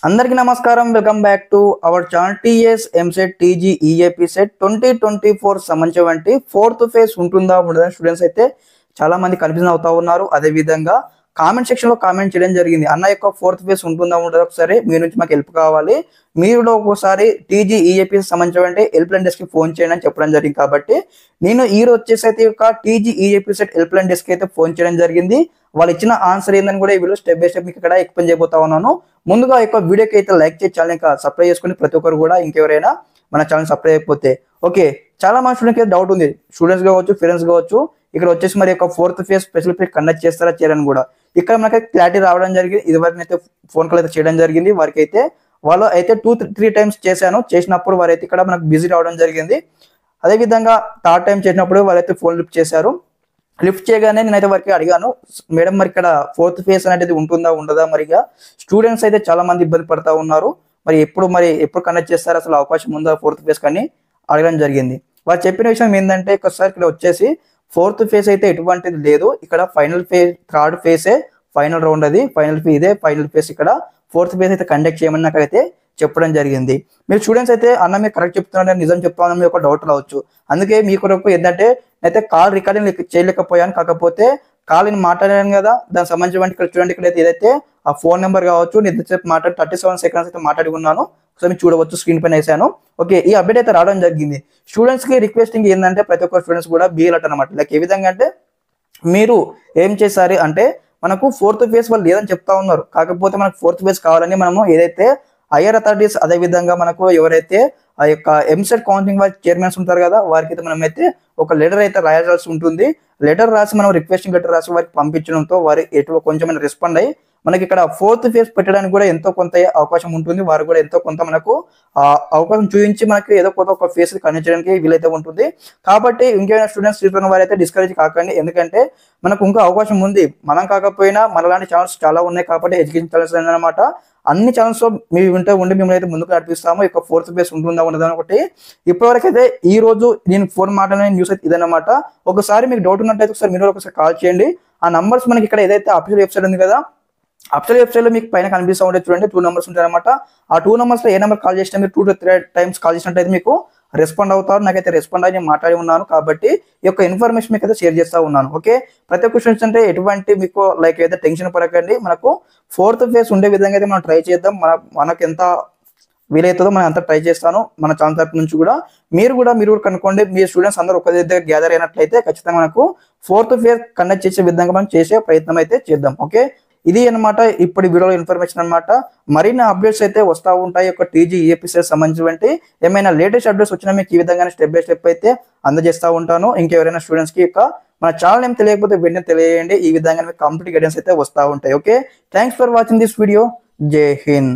అందరికీ నమస్కారం. Welcome back to our channel. TS EAMCET TG EAP set 2024 సంబంధించి ఫోర్త్ ఫేజ్ ఉంటుందా ఉండదా స్టూడెంట్స్ అయితే చాలా మంది కన్ఫ్యూజన్ అవుతా ఉన్నారు. అదే విధంగా కామెంట్ సెక్షన్ లో కామెంట్ చేయడం జరిగింది, అన్న యొక్క ఫోర్త్ ఫేజ్ ఉంటుందా ఉండదా, ఒకసారి మీ నుంచి మాకు హెల్ప్ కావాలి, మీరు ఒకసారి టీజీ ఈఏపీ సంబంధించి హెల్ప్ లైన్ డెస్క్ కి ఫోన్ చేయండి అని చెప్పడం జరిగింది. కాబట్టి నేను ఈ రోజు వచ్చేసి అయితే యొక్క TG EAP set help line desk అయితే ఫోన్ చేయడం జరిగింది. వాళ్ళు ఇచ్చిన ఆన్సర్ ఏందని కూడా ఈ వీడియో స్టెప్ బై స్టెప్ మీకు ఇక్కడ ఎక్స్ప్లెయిన్ చేయబోతా ఉన్నాను. ముందుగా ఈ యొక్క వీడియోకి అయితే లైక్ చేసి ఛానల్ ఇంకా సబ్స్క్రైబ్ చేసుకుని ప్రతి ఒక్కరు కూడా ఇంకెవరైనా మన ఛానల్ సబ్స్క్రైబ్ అయిపోతే ఓకే. చాలా మంది స్టూడెంట్స్ అయితే డౌట్ ఉంది, స్టూడెంట్స్ కావచ్చు, పేరెంట్స్ కావచ్చు, ఇక్కడ వచ్చేసి మరి యొక్క fourth phase special phase conduct చేస్తారా చేయరని కూడా ఇక్కడ మనకి క్లారిటీ రావడం జరిగింది. ఇదివరకు అయితే ఫోన్ కాల్ అయితే చేయడం జరిగింది. వారికి అయితే వాళ్ళు అయితే 2-3 టైమ్స్ చేశాను, చేసినప్పుడు వారైతే ఇక్కడ మనకు బిజీ రావడం జరిగింది. అదేవిధంగా థర్డ్ టైం చేసినప్పుడు వాళ్ళైతే ఫోన్ లిఫ్ట్ చేశారు. లిఫ్ట్ చేయగానే నేనైతే వారికి అడిగాను, మేడం మరి ఇక్కడ ఫోర్త్ ఫేజ్ అనేది ఉంటుందా ఉండదా, మరిగా స్టూడెంట్స్ అయితే చాలా మంది ఇబ్బంది పడతా ఉన్నారు, మరి ఎప్పుడు కండక్ట్ చేస్తారు, అసలు అవకాశం ఉందా ఫోర్త్ ఫేజ్ కానీ అడగడం జరిగింది. వారు చెప్పిన విషయం ఏంటంటే ఒకసారి ఇక్కడ వచ్చేసి ఫోర్త్ ఫేజ్ అయితే ఎటువంటిది లేదు, ఇక్కడ ఫైనల్ ఫేజ్ థర్డ్ ఫేజే ఫైనల్ రౌండ్, అది ఫైనల్ ఫేజ్, ఇదే ఫైనల్ ఫేజ్, ఇక్కడ ఫోర్త్ ఫేజ్ అయితే కండక్ట్ చేయమని నాకైతే చెప్పడం జరిగింది. మీరు స్టూడెంట్స్ అయితే అన్న మీరు కరెక్ట్ చెప్తున్నారని నిజం చెప్తానని మీకు ఒక డౌట్ రావచ్చు. అందుకే మీ కొరకు ఏంటంటే అయితే కాల్ రికార్డింగ్ చేయలేకపోయాను, కాకపోతే కాల్ నేను మాట్లాడాను కదా, దానికి సంబంధించిన ఇక్కడ చూడండి, ఇక్కడ ఏదైతే ఆ ఫోన్ నెంబర్ కావచ్చు, నేను ఎంతసేపు మాట్లాడి 37 సెకండ్స్ అయితే మాట్లాడి ఉన్నాను, ఒకసారి మీరు చూడవచ్చు, స్క్రీన్ పైన వేసాను. ఓకే, ఈ అప్డేట్ అయితే రావడం జరిగింది. స్టూడెంట్స్ కి రిక్వెస్టింగ్ ఏంటంటే ప్రతి ఒక్క స్టూడెంట్స్ కూడా బిఎల్ అనమాట, లైక్ ఏ విధంగా అంటే మీరు ఏం చేశారు అంటే మనకు ఫోర్త్ ఫేజ్ వాళ్ళు లేదని చెప్తా ఉన్నారు, కాకపోతే మనకు ఫోర్త్ ఫేజ్ కావాలని మనము ఏదైతే హైయర్ అథారిటీస్, అదే విధంగా మనకు ఎవరైతే ఆ యొక్క ఎంసెట్ కౌన్సిలింగ్ వారి చైర్మన్స్ ఉంటారు కదా, వారికి అయితే మనం అయితే ఒక లెటర్ అయితే రాయాల్సి ఉంటుంది. లెటర్ రాసి మనం రిక్వెస్టింగ్ లెటర్ రాసి వారికి పంపించడంతో వారు కొంచెం రెస్పాండ్ అయ్యి మనకి ఇక్కడ ఫోర్త్ ఫేజ్ పెట్టడానికి కూడా ఎంతో కొంత అవకాశం ఉంటుంది. వారు కూడా ఎంతో కొంత మనకు అవకాశం చూపించి మనకి ఏదో కొంత ఒక ఫేజ్ కనిపించడానికి వీలైతే ఉంటుంది. కాబట్టి ఇంకేమైనా స్టూడెంట్స్ తీసుకున్న వారు అయితే డిస్కరేజ్ కాకండి, ఎందుకంటే మనకు ఇంకా అవకాశం ఉంది. మనం కాకపోయినా మనలాంటి ఛానల్స్ చాలా ఉన్నాయి, కాబట్టి ఎడ్యుకేషన్ ఛానల్స్ అనమాట అన్ని ఛానల్స్ లో మీరు వింటూ ఉండి మిమ్మల్ని అయితే ముందుకు నడిపిస్తాము. ఇక ఫోర్త్ ఫేజ్ ఉంటుందా ఉండదా ఒకటి. ఇప్పటివరకు అయితే ఈ రోజు నేను ఫోన్ మాట్లాడిన న్యూస్ అయితే ఇదన్నమాట. ఒకసారి మీకు డౌట్ ఉన్నట్టయితే ఒకసారి మీరు ఒకసారి కాల్ చేయండి. ఆ నంబర్స్ మనకి ఇక్కడ ఏదైతే అఫీషియల్ వెబ్సైట్ ఉంది కదా, అఫీషియల్ వెబ్సైట్ లో మీకు పైన కనిపిస్తూ ఉంటే చూడండి, 2 నెంబర్స్ ఉంటాయి అనమాట. ఆ 2 నెంబర్స్ లో ఏ నెంబర్ కాల్ చేసినా మీరు 2-3 టైమ్స్ కాల్ చేసినట్టయితే మీకు రెస్పాండ్ అవుతారు. నాకైతే రెస్పాండ్ అయ్యి నేను మాట్లాడి ఉన్నాను, కాబట్టి ఈ యొక్క ఇన్ఫర్మేషన్ మీకు అయితే షేర్ చేస్తూ ఉన్నాను. ఓకే, ప్రతి ఒక్క స్టూడెంట్స్ అంటే ఎటువంటి మీకు లైక్ అయితే టెన్షన్ పడకండి. మనకు ఫోర్త్ ఫేజ్ ఉండే విధంగా అయితే మనం ట్రై చేద్దాం. మనకు ఎంత వీలైతుందో మనం అంతా ట్రై చేస్తాను మన ఛానల్ తరపు నుంచి కూడా. మీరు కూడా కనుక్కోండి, మీ స్టూడెంట్స్ అందరూ ఒక దగ్గర గ్యాదర్ అయినట్లయితే ఖచ్చితంగా మనకు ఫోర్త్ ఫేజ్ కండక్ట్ చేసే విధంగా మనం చేసే ప్రయత్నం అయితే చేద్దాం. ఓకే, ఇది అనమాట ఇప్పుడు వీడియోలో ఇన్ఫర్మేషన్ అనమాట. మరిన్ని అప్డేట్స్ అయితే వస్తూ ఉంటాయి. ఒక టీజీ ఈఏపీ సెట్ సంబంధించి ఏమైనా లేటెస్ట్ అప్డేట్స్ వచ్చినా మీకు ఈ విధంగానే స్టెప్ బై స్టెప్ అయితే అందజేస్తూ ఉంటాను. ఇంకెవరైనా స్టూడెంట్స్ కి మన ఛానల్ ఏం తెలియకపోతే వెంటనే తెలియజేయండి. ఈ విధంగా మీకు కంప్లీట్ గైడెన్స్ అయితే వస్తూ ఉంటాయి. Okay, thanks for watching this video. జై హింద్.